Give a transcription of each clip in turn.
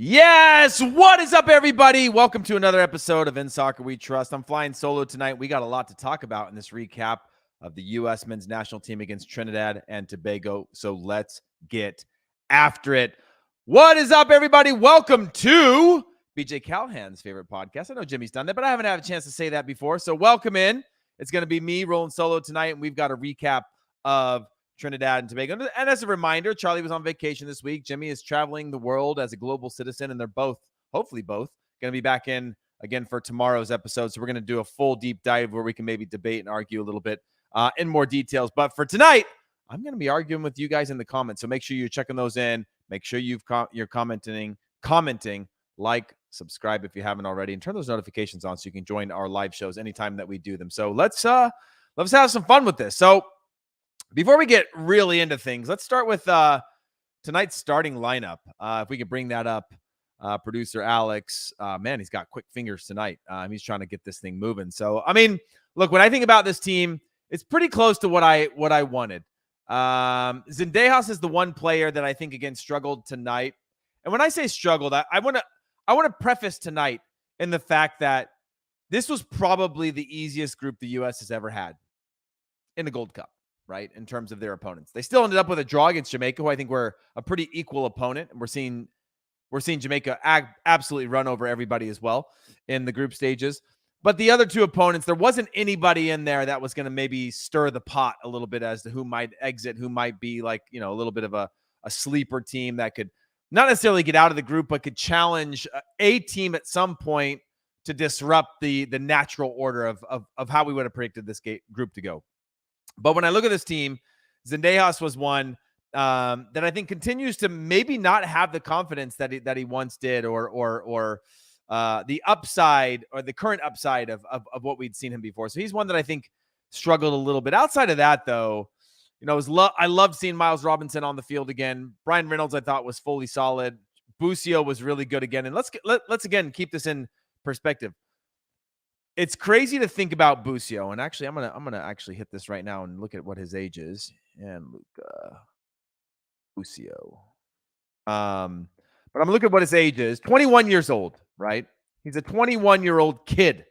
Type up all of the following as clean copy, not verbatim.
Yes, what is up, everybody? Welcome to another episode of In Soccer We Trust. I'm flying solo tonight. We got a lot to talk about in this recap of the U.S. men's national team against Trinidad and Tobago, so let's get after it. What is up, everybody? Welcome to BJ Callahan's favorite podcast. I know Jimmy's done that, but I haven't had a chance to say that before, so welcome in. It's going to be me rolling solo tonight, and we've got a recap of Trinidad and Tobago. And as a reminder, Charlie was on vacation this week. Jimmy is traveling the world as a global citizen, and they're both, hopefully both, going to be back in again for tomorrow's episode. So we're going to do a full deep dive where we can maybe debate and argue a little bit in more details. But for tonight, I'm going to be arguing with you guys in the comments. So make sure you're checking those in. Make sure you're commenting, like, subscribe if you haven't already, and turn those notifications on so you can join our live shows anytime that we do them. So let's have some fun with this. So before we get really into things, let's start with tonight's starting lineup. If we could bring that up, producer Alex. Man, he's got quick fingers tonight. He's trying to get this thing moving. So, I mean, look, when I think about this team, it's pretty close to what I wanted. Zendejas is the one player that I think, again, struggled tonight. And when I say struggled, I want to preface tonight in the fact that this was probably the easiest group the U.S. has ever had in the Gold Cup. Right, in terms of their opponents. They still ended up with a draw against Jamaica, who I think were a pretty equal opponent. And we're seeing Jamaica absolutely run over everybody as well in the group stages. But the other two opponents, there wasn't anybody in there that was going to maybe stir the pot a little bit as to who might exit, who might be like, a little bit of a sleeper team that could not necessarily get out of the group, but could challenge a team at some point to disrupt the natural order of how we would have predicted this group to go. But when I look at this team, Zendejas was one that I think continues to maybe not have the confidence that he once did, or the upside, or the current upside of what we'd seen him before. So he's one that I think struggled a little bit. Outside of that, though, I loved seeing Miles Robinson on the field again. Brian Reynolds, I thought, was fully solid. Busio was really good again. And let's again keep this in perspective. It's crazy to think about Busio, and actually, I'm gonna actually hit this right now and look at what his age is. And Luca Busio, but I'm gonna look at what his age is. 21 years old, right? He's a 21-year-old kid.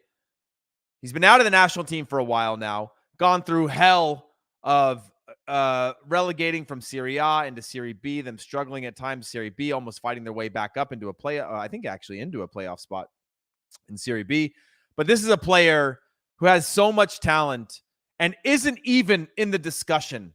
He's been out of the national team for a while now. Gone through hell of relegating from Serie A into Serie B, them struggling at times Serie B, almost fighting their way back up into a into a playoff spot in Serie B. But this is a player who has so much talent and isn't even in the discussion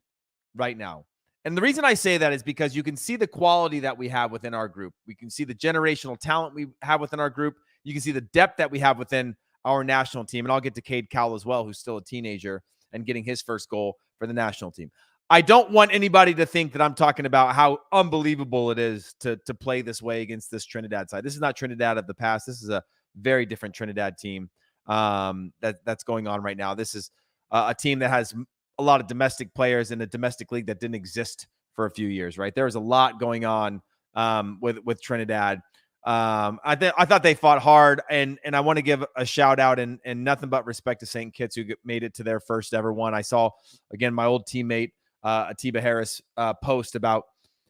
right now. And the reason I say that is because you can see the quality that we have within our group. We can see the generational talent we have within our group. You can see the depth that we have within our national team. And I'll get to Cade Cowell as well, who's still a teenager and getting his first goal for the national team. I don't want anybody to think that I'm talking about how unbelievable it is to play this way against this Trinidad side. This is not Trinidad of the past. This is a very different Trinidad team that's going on right now. This is a team that has a lot of domestic players in a domestic league that didn't exist for a few years, right? There was a lot going on with Trinidad. I thought they fought hard, and I want to give a shout out and nothing but respect to St. Kitts, who made it to their first ever one. I saw, again, my old teammate Atiba Harris post about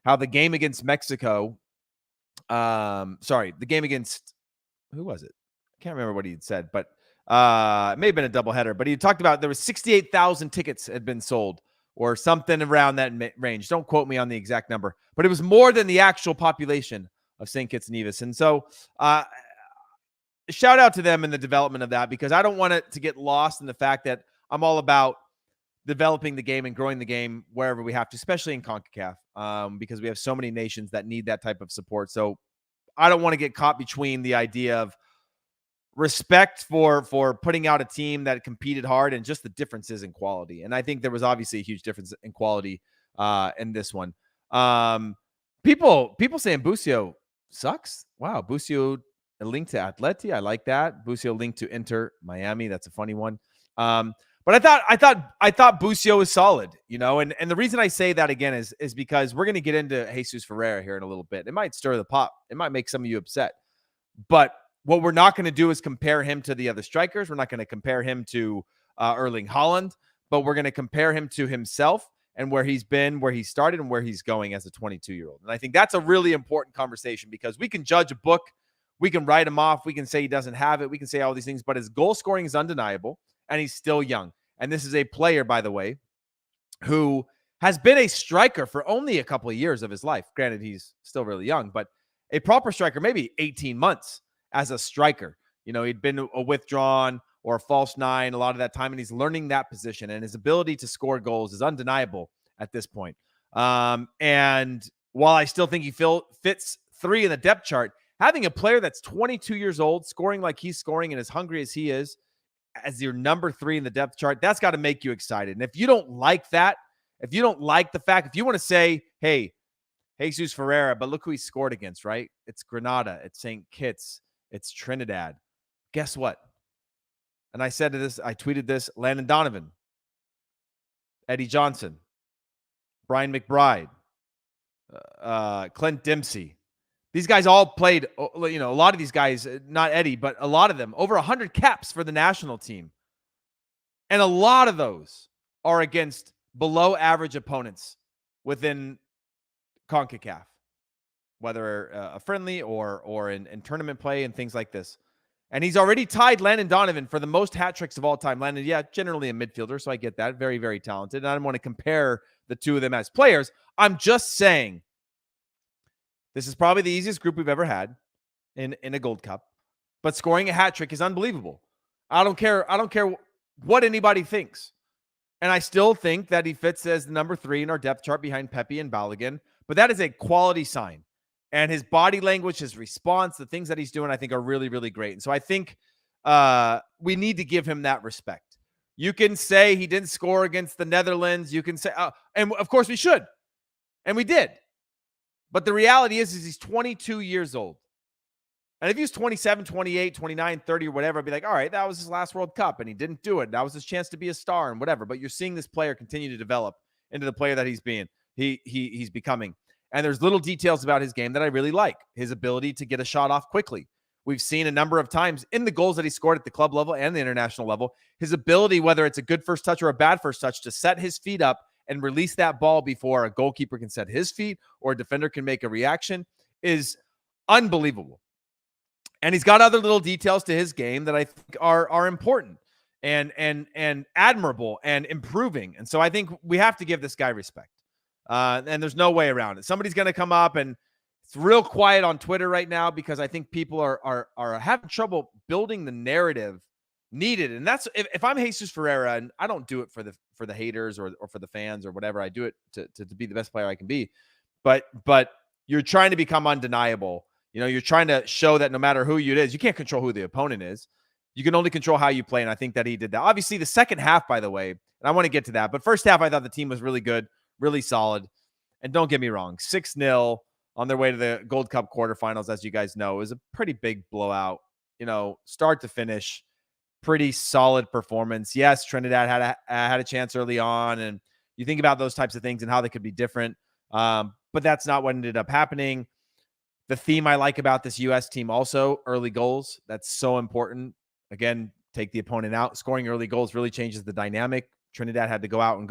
how the game against Mexico, the game against, who was it? I can't remember what he had said, but it may have been a doubleheader. But he talked about there was 68,000 tickets had been sold, or something around that range. Don't quote me on the exact number, but it was more than the actual population of St. Kitts and Nevis. And so shout out to them in the development of that, because I don't want it to get lost in the fact that I'm all about developing the game and growing the game wherever we have to, especially in CONCACAF, because we have so many nations that need that type of support. So I don't want to get caught between the idea of respect for putting out a team that competed hard and just the differences in quality. And I think there was obviously a huge difference in quality in this one. People saying Busio sucks. Wow, Busio linked to Atleti. I like that. Busio linked to Inter Miami. That's a funny one. But I thought Busio is solid, and the reason I say that again is because we're going to get into Jesus Ferreira here in a little bit. It might stir the pot. It might make some of you upset, but what we're not going to do is compare him to the other strikers. We're not going to compare him to Erling Haaland, but we're going to compare him to himself and where he's been, where he started, and where he's going as a 22-year-old. And I think that's a really important conversation, because we can judge a book, we can write him off, we can say he doesn't have it, we can say all these things, but his goal scoring is undeniable, and he's still young. And this is a player, by the way, who has been a striker for only a couple of years of his life. Granted, he's still really young, but a proper striker, maybe 18 months as a striker. He'd been a withdrawn or a false nine a lot of that time, and he's learning that position, and his ability to score goals is undeniable at this point. And while I still think he fits 3 in the depth chart, having a player that's 22 years old, scoring like he's scoring and as hungry as he is, as your number 3 in the depth chart, that's got to make you excited. And if you don't like that, if you don't like the fact, if you want to say, hey, Jesus Ferreira, but look who he scored against, right? It's Grenada, it's St. Kitts, it's Trinidad. Guess what? And I said this, I tweeted this, Landon Donovan, Eddie Johnson, Brian McBride, Clint Dempsey. These guys all played, a lot of these guys, not Eddie, but a lot of them, over 100 caps for the national team. And a lot of those are against below average opponents within CONCACAF, whether a friendly or in tournament play and things like this. And he's already tied Landon Donovan for the most hat tricks of all time. Landon, generally a midfielder, so I get that. Very, very talented. And I don't want to compare the two of them as players. I'm just saying this is probably the easiest group we've ever had in a Gold Cup. But scoring a hat trick is unbelievable. I don't care what anybody thinks. And I still think that he fits as the number 3 in our depth chart behind Pepe and Balogun. But that is a quality sign. And his body language, his response, the things that he's doing, I think are really, really great. And so I think we need to give him that respect. You can say he didn't score against the Netherlands. You can say, and of course we should. And we did. But the reality is he's 22 years old. And if he was 27, 28, 29, 30 or whatever, I'd be like, all right, that was his last World Cup and he didn't do it. That was his chance to be a star and whatever. But you're seeing this player continue to develop into the player that he's becoming. And there's little details about his game that I really like. His ability to get a shot off quickly. We've seen a number of times in the goals that he scored at the club level and the international level, his ability, whether it's a good first touch or a bad first touch, to set his feet up and release that ball before a goalkeeper can set his feet or a defender can make a reaction is unbelievable. And he's got other little details to his game that I think are important and admirable and improving. And so I think we have to give this guy respect. And there's no way around it. Somebody's going to come up, and it's real quiet on Twitter right now because I think people are having trouble building the narrative needed. And that's if I'm Jesus Ferreira, and I don't do it for the haters or for the fans or whatever. I do it to be the best player I can be. But you're trying to become undeniable. You're trying to show that no matter who it is, you can't control who the opponent is. You can only control how you play, and I think that he did that. Obviously, the second half, by the way, and I want to get to that, but first half, I thought the team was really good, really solid. And don't get me wrong, 6-0 on their way to the Gold Cup quarterfinals, as you guys know, is a pretty big blowout. Start to finish, pretty solid performance. Yes, Trinidad had a chance early on, and you think about those types of things and how they could be different. But that's not what ended up happening. The theme I like about this U.S. team also, early goals. That's so important. Again, take the opponent out. Scoring early goals really changes the dynamic. Trinidad had to go out and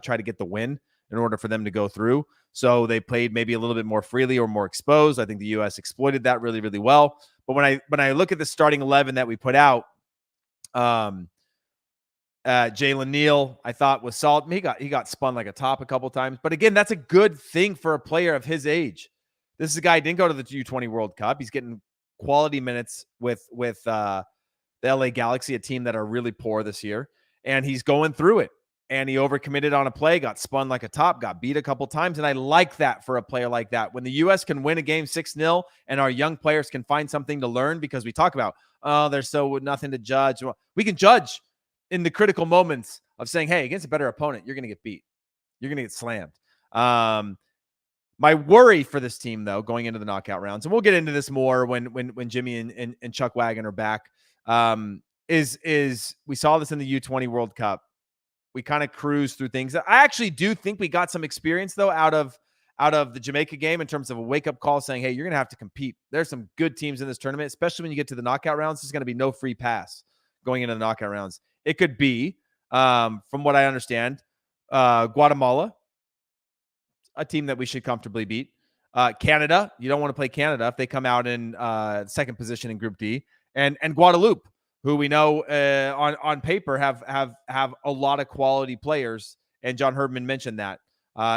try to get the win in order for them to go through. So they played maybe a little bit more freely or more exposed. I think the U.S. exploited that really, really well. But when I look at the starting 11 that we put out, Jalen Neal, I thought was solid. He got spun like a top a couple times. But again, that's a good thing for a player of his age. This is a guy who didn't go to the U20 World Cup. He's getting quality minutes with the LA Galaxy, a team that are really poor this year. And he's going through it. And he overcommitted on a play, got spun like a top, got beat a couple times. And I like that for a player like that. When the U.S. can win a game 6-0 and our young players can find something to learn, because we talk about, there's nothing to judge. We can judge in the critical moments of saying, hey, against a better opponent, you're going to get beat. You're going to get slammed. My worry for this team, though, going into the knockout rounds, and we'll get into this more when Jimmy and Chuck Wagon are back, is we saw this in the U20 World Cup. We kind of cruise through things. I actually do think we got some experience, though, out of the Jamaica game in terms of a wake-up call saying, hey, you're going to have to compete. There's some good teams in this tournament, especially when you get to the knockout rounds. There's going to be no free pass going into the knockout rounds. It could be, from what I understand, Guatemala a team that we should comfortably beat. Canada, you don't want to play Canada if they come out in second position in Group D, and Guadeloupe, who we know on paper have a lot of quality players, and John Herdman mentioned that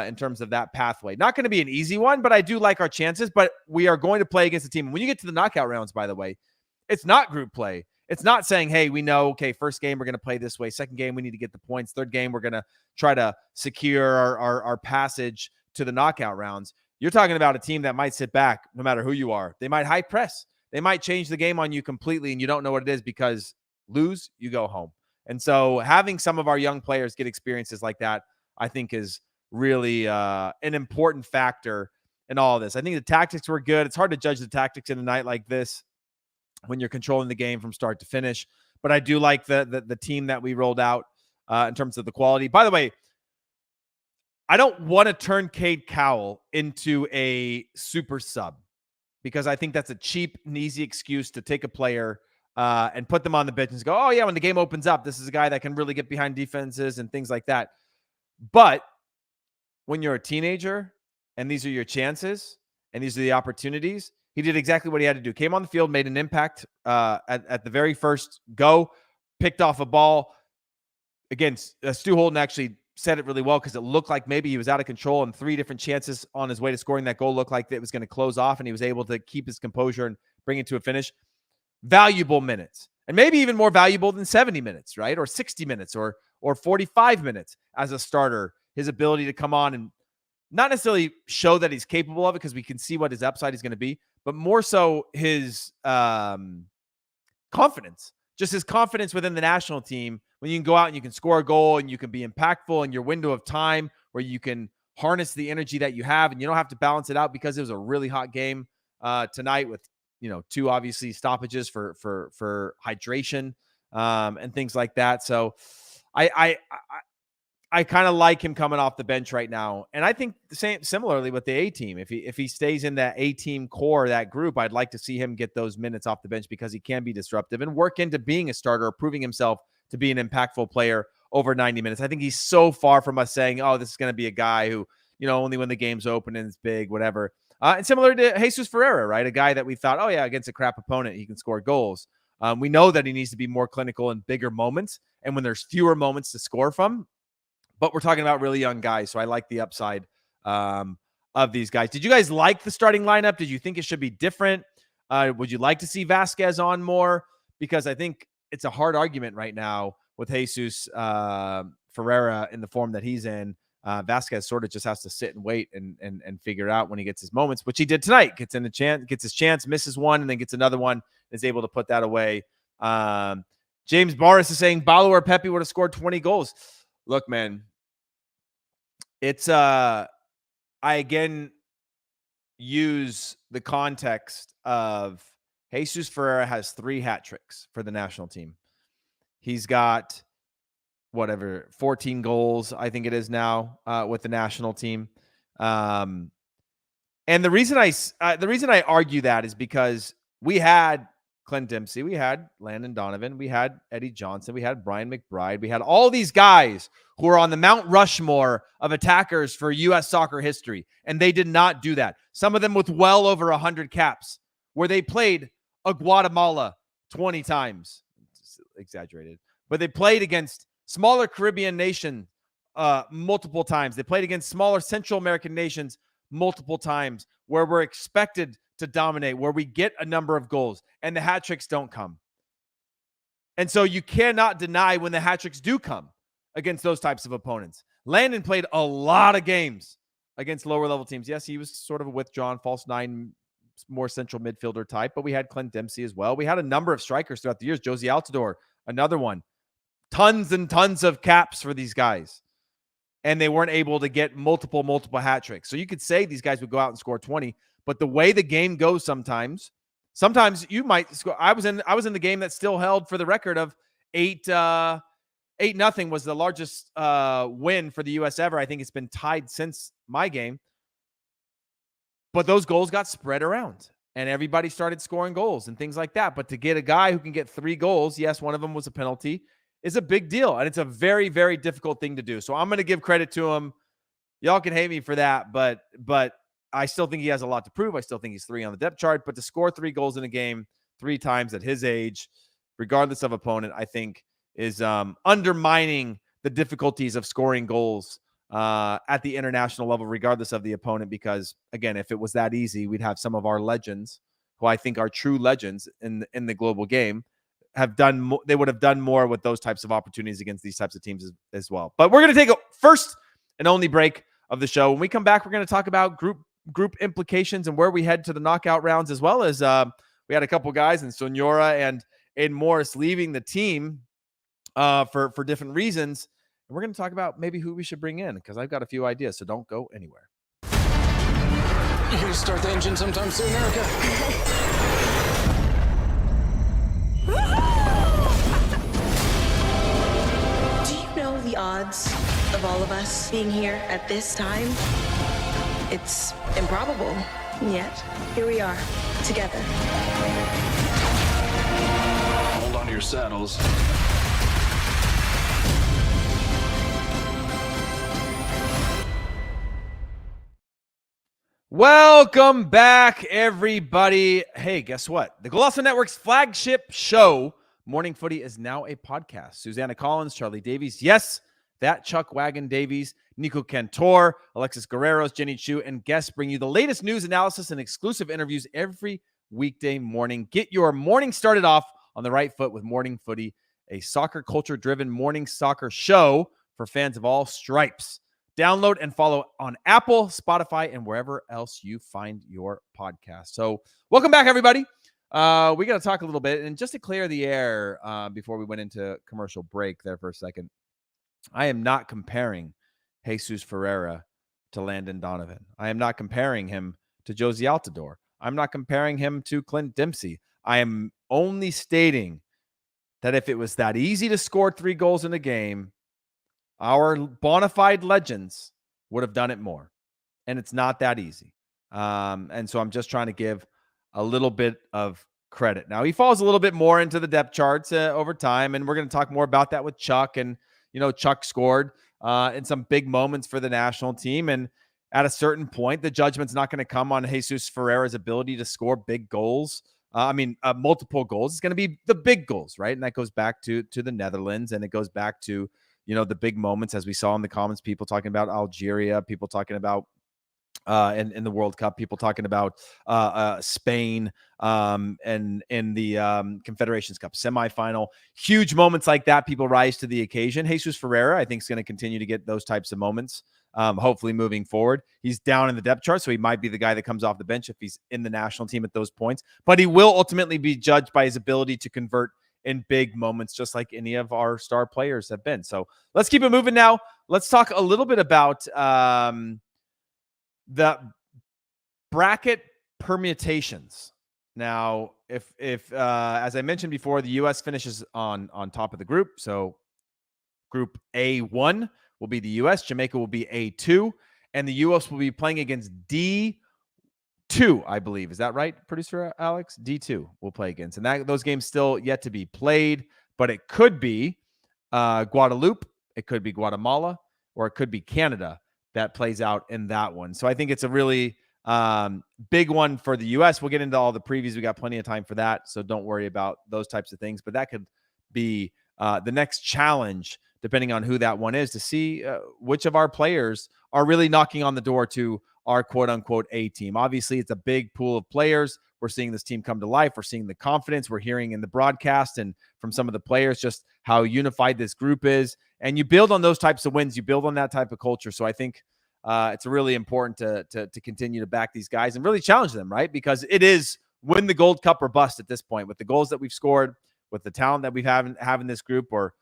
in terms of that pathway. Not going to be an easy one, but I do like our chances. But we are going to play against a team. When you get to the knockout rounds, by the way, it's not group play. It's not saying, hey, we know, okay, first game we're going to play this way. Second game we need to get the points. Third game we're going to try to secure our passage to the knockout rounds. You're talking about a team that might sit back no matter who you are. They might high press. They might change the game on you completely, and you don't know what it is because lose, you go home. And so having some of our young players get experiences like that, I think is really an important factor in all of this. I think the tactics were good. It's hard to judge the tactics in a night like this when you're controlling the game from start to finish. But I do like the team that we rolled out in terms of the quality. By the way, I don't want to turn Cade Cowell into a super sub because I think that's a cheap and easy excuse to take a player and put them on the bench and go, oh, yeah, when the game opens up, this is a guy that can really get behind defenses and things like that. But when you're a teenager and these are your chances and these are the opportunities, he did exactly what he had to do. Came on the field, made an impact at the very first go, picked off a ball. Again, Stu Holden actually said it really well because it looked like maybe he was out of control, and 3 different chances on his way to scoring that goal looked like it was going to close off, and he was able to keep his composure and bring it to a finish. Valuable minutes, and maybe even more valuable than 70 minutes, right? Or 60 minutes or 45 minutes as a starter. His ability to come on and not necessarily show that he's capable of it because we can see what his upside is going to be, but more so his confidence, just his confidence within the national team when you can go out and you can score a goal and you can be impactful in your window of time where you can harness the energy that you have and you don't have to balance it out because it was a really hot game tonight with, 2 obviously stoppages for hydration and things like that. So I kind of like him coming off the bench right now. And I think similarly with the A team, if he stays in that A team core, that group, I'd like to see him get those minutes off the bench because he can be disruptive and work into being a starter, proving himself to be an impactful player over 90 minutes. I think he's so far from us saying, oh, this is going to be a guy who, only when the game's open and it's big, whatever. And similar to Jesus Ferreira, right? A guy that we thought, oh yeah, against a crap opponent, he can score goals. We know that he needs to be more clinical in bigger moments and when there's fewer moments to score from. But we're talking about really young guys, so I like the upside of these guys. Did you guys like the starting lineup? Did you think it should be different? Would you like to see Vasquez on more? Because I think it's a hard argument right now with Jesus Ferreira in the form that he's in. Vasquez sort of just has to sit and wait and figure it out when he gets his moments, which he did tonight. Gets his chance, misses one, and then gets another one, is able to put that away. James Morris is saying Balo or Pepe would have scored 20 goals. Look, man, it's I again use the context of Jesus Ferreira has 3 hat tricks for the national team. He's got 14 goals, I think it is now, with the national team. And the reason I argue that is because we had Clint Dempsey, we had Landon Donovan, we had Eddie Johnson, we had Brian McBride, we had all these guys who are on the Mount Rushmore of attackers for U.S. soccer history, and they did not do that. Some of them with well over 100 caps, where they played a Guatemala 20 times. Exaggerated. But they played against smaller Caribbean nation multiple times. They played against smaller Central American nations multiple times, where we're expected to dominate, where we get a number of goals, and the hat tricks don't come. And so you cannot deny when the hat tricks do come against those types of opponents. Landon played a lot of games against lower level teams. Yes, he was sort of a withdrawn false 9, more central midfielder type, but we had Clint Dempsey as well. We had a number of strikers throughout the years. Josie Altidore, another one. Tons and tons of caps for these guys. And they weren't able to get multiple hat tricks. So you could say these guys would go out and score 20, but the way the game goes sometimes you might score. I was in the game that still held for the record of 8-0 was the largest win for the U.S. ever. I think it's been tied since my game. But those goals got spread around and everybody started scoring goals and things like that. But to get a guy who can get 3 goals, yes, one of them was a penalty, is a big deal. And it's a very, very difficult thing to do. So I'm going to give credit to him y'all can hate me for that, but I still think he has a lot to prove. I still think he's 3 on the depth chart, but to score 3 goals in a game 3 times at his age, regardless of opponent, I think is undermining the difficulties of scoring goals at the international level, regardless of the opponent. Because again, if it was that easy, we'd have some of our legends, who I think are true legends in the global game, have done. They would have done more with those types of opportunities against these types of teams as well. But we're going to take a first and only break of the show. When we come back, we're going to talk about group implications and where we head to the knockout rounds, as well as we had a couple guys in Sonora and Aiden Morris leaving the team for different reasons. And we're going to talk about maybe who we should bring in, because I've got a few ideas, so don't go anywhere. You going to start the engine sometime soon, Erica? Do you know the odds of all of us being here at this time? It's improbable, yet here we are, together. Hold on to your saddles. Welcome back, everybody. Hey, guess what? The Golazo Network's flagship show, Morning Footy, is now a podcast. Susanna Collins, Charlie Davies, yes, that Chuck Wagon Davies, Nico Cantor, Alexis Guerreros, Jenny Chu, and guests bring you the latest news, analysis, and exclusive interviews every weekday morning. Get your morning started off on the right foot with Morning Footy, a soccer culture-driven morning soccer show for fans of all stripes. Download and follow on Apple, Spotify, and wherever else you find your podcast. So welcome back, everybody. We got to talk a little bit. And just to clear the air before we went into commercial break there for a second, I am not comparing Jesus Ferreira to Landon Donovan. I am not comparing him to Josie Altidore. I'm not comparing him to Clint Dempsey. I am only stating that if it was that easy to score 3 goals in a game, our bona fide legends would have done it more. And it's not that easy. And so I'm just trying to give a little bit of credit. Now, he falls a little bit more into the depth charts over time, and we're going to talk more about that with Chuck. And, you know, Chuck scored in some big moments for the national team. And at a certain point, the judgment's not going to come on Jesus Ferreira's ability to score big goals. Multiple goals. It's going to be the big goals, right? And that goes back to the Netherlands, and it goes back to, you know, the big moments, as we saw in the comments, people talking about Algeria, people talking about in the World Cup, people talking about Spain and in the Confederations Cup semifinal. Huge moments like that, people rise to the occasion. Jesus Ferreira, I think, is going to continue to get those types of moments, hopefully moving forward. He's down in the depth chart, so he might be the guy that comes off the bench if he's in the national team at those points. But he will ultimately be judged by his ability to convert in big moments, just like any of our star players have been. So let's keep it moving now. Let's talk a little bit about the bracket permutations. Now, if as I mentioned before, the U.S. finishes on top of the group. So group A1 will be the U.S., Jamaica will be A2, and the U.S. will be playing against D2, I believe. Is that right, producer Alex? D2 will play against. And those games still yet to be played, but it could be Guadeloupe, it could be Guatemala, or it could be Canada that plays out in that one. So I think it's a really big one for the U.S. We'll get into all the previews. We got plenty of time for that, so don't worry about those types of things. But that could be the next challenge, depending on who that one is, to see which of our players are really knocking on the door to our quote-unquote A team. Obviously, it's a big pool of players. We're seeing this team come to life. We're seeing the confidence. We're hearing in the broadcast and from some of the players just how unified this group is. And you build on those types of wins. You build on that type of culture. So I think it's really important to continue to back these guys and really challenge them, right? Because it is win the Gold Cup or bust at this point. With the goals that we've scored, with the talent that we have in this group, or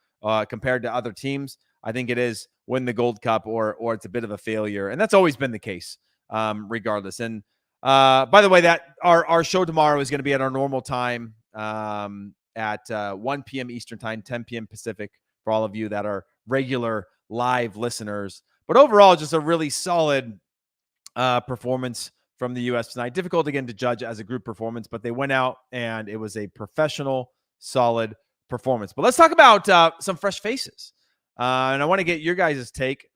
compared to other teams, I think it is win the Gold Cup or it's a bit of a failure. And that's always been the case, regardless. And by the way, that our show tomorrow is going to be at our normal time at 1 p.m. Eastern time, 10 p.m. Pacific, for all of you that are regular live listeners. But overall, just a really solid performance from the U.S. tonight. Difficult, again, to judge as a group performance, but they went out and it was a professional, solid performance. But let's talk about some fresh faces. And I want to get your guys' take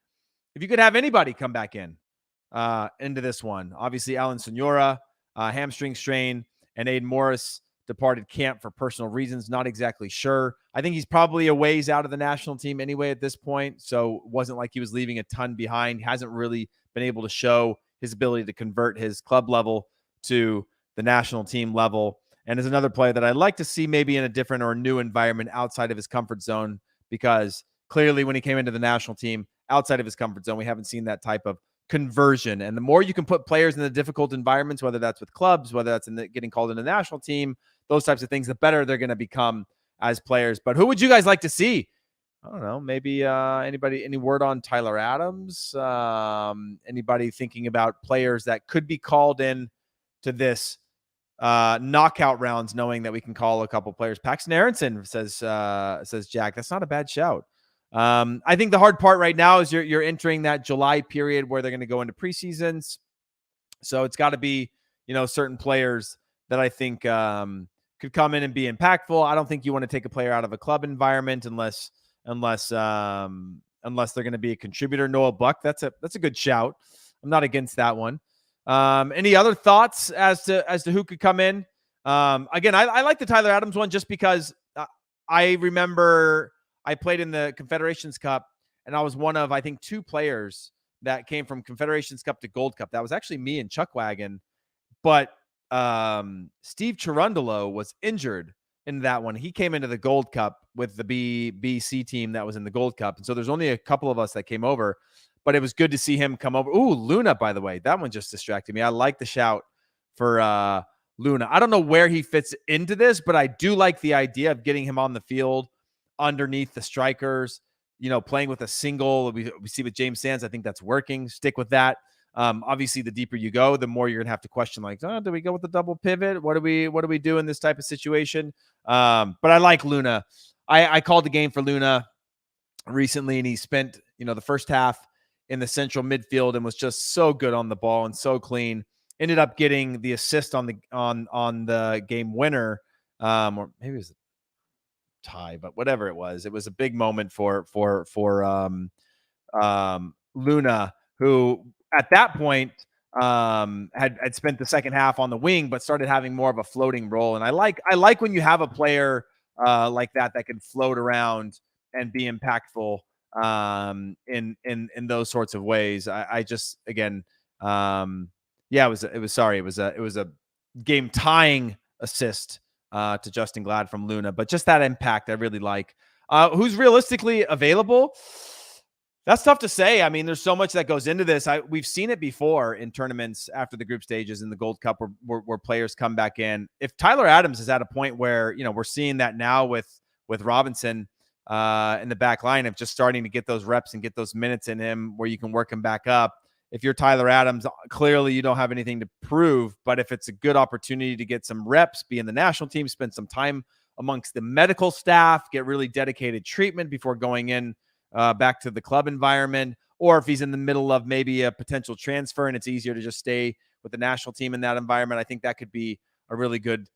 if you could have anybody come back into this one. Obviously, Alan Senora, hamstring strain, and Aiden Morris departed camp for personal reasons. Not exactly sure. I think he's probably a ways out of the national team anyway at this point, so it wasn't like he was leaving a ton behind. Hasn't really been able to show his ability to convert his club level to the national team level, and is another player that I'd like to see maybe in a different or new environment outside of his comfort zone, because clearly when he came into the national team outside of his comfort zone, we haven't seen that type of conversion. And the more you can put players in the difficult environments, whether that's with clubs, whether that's in getting called in the national team, those types of things, the better they're going to become as players. But who would you guys like to see? I don't know. Maybe any word on Tyler Adams? Anybody thinking about players that could be called in to this knockout rounds, knowing that we can call a couple players? Paxton Aronson says Jack. That's not a bad shout. I think the hard part right now is you're entering that July period where they're going to go into preseasons. So it's got to be, certain players that I think could come in and be impactful. I don't think you want to take a player out of a club environment unless they're going to be a contributor. Noah Buck, that's a good shout. I'm not against that one. Any other thoughts as to who could come in? Again, I like the Tyler Adams one just because I remember I played in the Confederations Cup, and I was one of, I think, 2 players that came from Confederations Cup to Gold Cup. That was actually me and Chuckwagon, but Steve Cherundolo was injured in that one. He came into the Gold Cup with the BC team that was in the Gold Cup, and so there's only a couple of us that came over, but it was good to see him come over. Ooh, Luna, by the way, that one just distracted me. I like the shout for Luna. I don't know where he fits into this, but I do like the idea of getting him on the field underneath the strikers, playing with a single. We see with James Sands, I think that's working. Stick with that. Obviously, the deeper you go, the more you're gonna have to question, like, do we go with the double pivot? What do we do in this type of situation? But I like Luna. I called the game for Luna recently, and he spent the first half in the central midfield and was just so good on the ball and so clean. Ended up getting the assist on the game winner, or maybe it was tie, but whatever it was a big moment for Luna, who at that point had spent the second half on the wing, but started having more of a floating role. And I like when you have a player like that can float around and be impactful in those sorts of ways. I just, again, it was a game tying assist to Justin Glad from Luna, but just that impact I really like. Who's realistically available? That's tough to say. I mean, there's so much that goes into this. We've seen it before in tournaments after the group stages in the Gold Cup where players come back in. If Tyler Adams is at a point where, we're seeing that now with Robinson in the back line of just starting to get those reps and get those minutes in him where you can work him back up. If you're Tyler Adams, clearly you don't have anything to prove, but if it's a good opportunity to get some reps, be in the national team, spend some time amongst the medical staff, get really dedicated treatment before going in back to the club environment, or if he's in the middle of maybe a potential transfer and it's easier to just stay with the national team in that environment, I think that could be a really good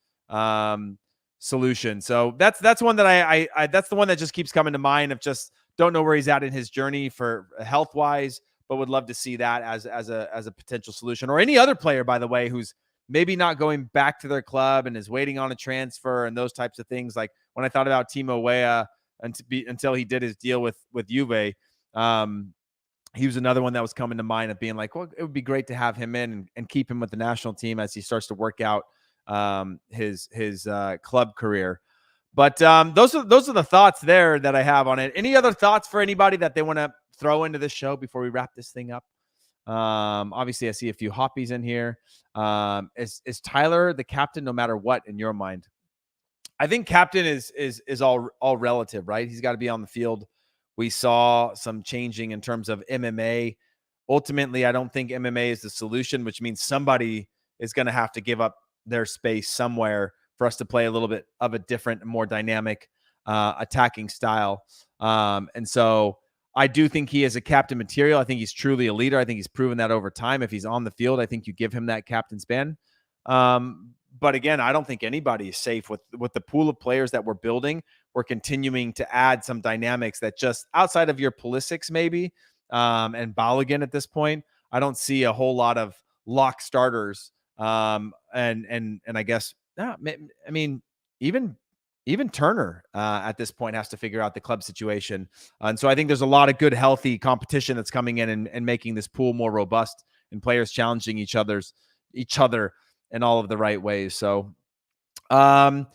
solution. So that's one that I that's the one that just keeps coming to mind, of just don't know where he's at in his journey for health wise, but would love to see that as a potential solution. Or any other player, by the way, who's maybe not going back to their club and is waiting on a transfer and those types of things. Like when I thought about Timo Weah until he did his deal with Juve, he was another one that was coming to mind of being like, well, it would be great to have him in and keep him with the national team as he starts to work out his club career. But those are the thoughts there that I have on it. Any other thoughts for anybody that they want to throw into this show before we wrap this thing up? Obviously, I see a few hoppies in here. Is Tyler the captain no matter what in your mind? I think captain is all relative, right? He's got to be on the field. We saw some changing in terms of MMA. Ultimately, I don't think MMA is the solution, which means somebody is going to have to give up their space somewhere for us to play a little bit of a different, more dynamic attacking style. And so I do think he is a captain material. I think he's truly a leader. I think he's proven that over time. If he's on the field, I think you give him that captain's band. But again, I don't think anybody is safe with the pool of players that we're building. We're continuing to add some dynamics that just outside of your Pulisic's maybe and Balogun at this point. I don't see a whole lot of lock starters. And I guess, I mean, even Turner at this point has to figure out the club situation. And so I think there's a lot of good, healthy competition that's coming in and making this pool more robust and players challenging each other in all of the right ways. So final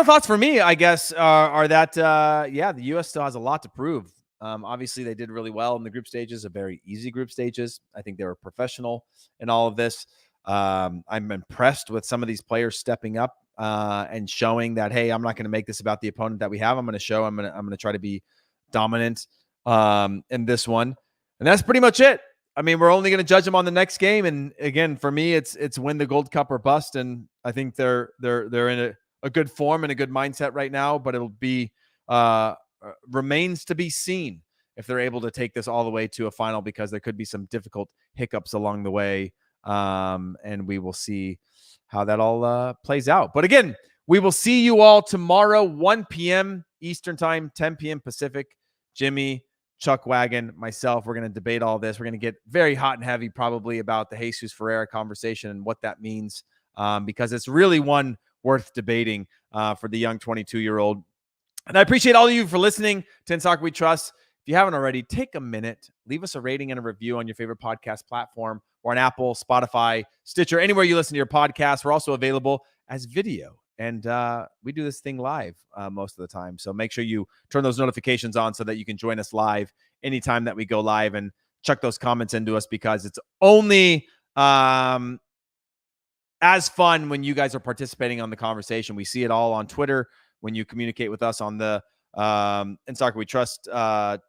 thoughts for me, I guess, are that, the U.S. still has a lot to prove. Obviously, they did really well in the group stages, a very easy group stages. I think they were professional in all of this. I'm impressed with some of these players stepping up and showing that, hey, I'm not going to make this about the opponent that we have. I'm going to try to be dominant in this one. And that's pretty much it. I mean, we're only going to judge them on the next game. And again, for me, it's win the Gold Cup or bust. And I think they're in a good form and a good mindset right now, but it'll be remains to be seen if they're able to take this all the way to a final, because there could be some difficult hiccups along the way. And we will see how that all plays out. But again, we will see you all tomorrow, 1 p.m. Eastern time, 10 p.m. Pacific. Jimmy, Chuck Wagon, myself, we're going to debate all this. We're going to get very hot and heavy probably about the Jesus Ferreira conversation and what that means, because it's really one worth debating for the young 22-year-old. And I appreciate all of you for listening to In Soccer We Trust. If you haven't already, take a minute, leave us a rating and a review on your favorite podcast platform or on Apple, Spotify, Stitcher, anywhere you listen to your podcast. We're also available as video. And we do this thing live most of the time. So make sure you turn those notifications on so that you can join us live anytime that we go live, and chuck those comments into us, because it's only as fun when you guys are participating on the conversation. We see it all on Twitter when you communicate with us on the In Soccer We Trust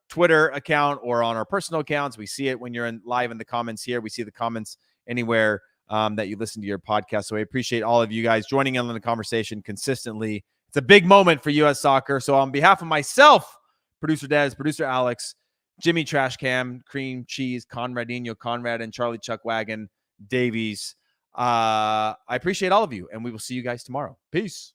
Twitter account or on our personal accounts. We see it when you're live in the comments here. We see the comments anywhere that you listen to your podcast. So I appreciate all of you guys joining in on the conversation consistently. It's a big moment for U.S. soccer. So on behalf of myself, producer Des, producer Alex, Jimmy Trashcam, Cream Cheese, Conradinho, Conrad, and Charlie Chuck Wagon Davies, I appreciate all of you, and we will see you guys tomorrow. Peace.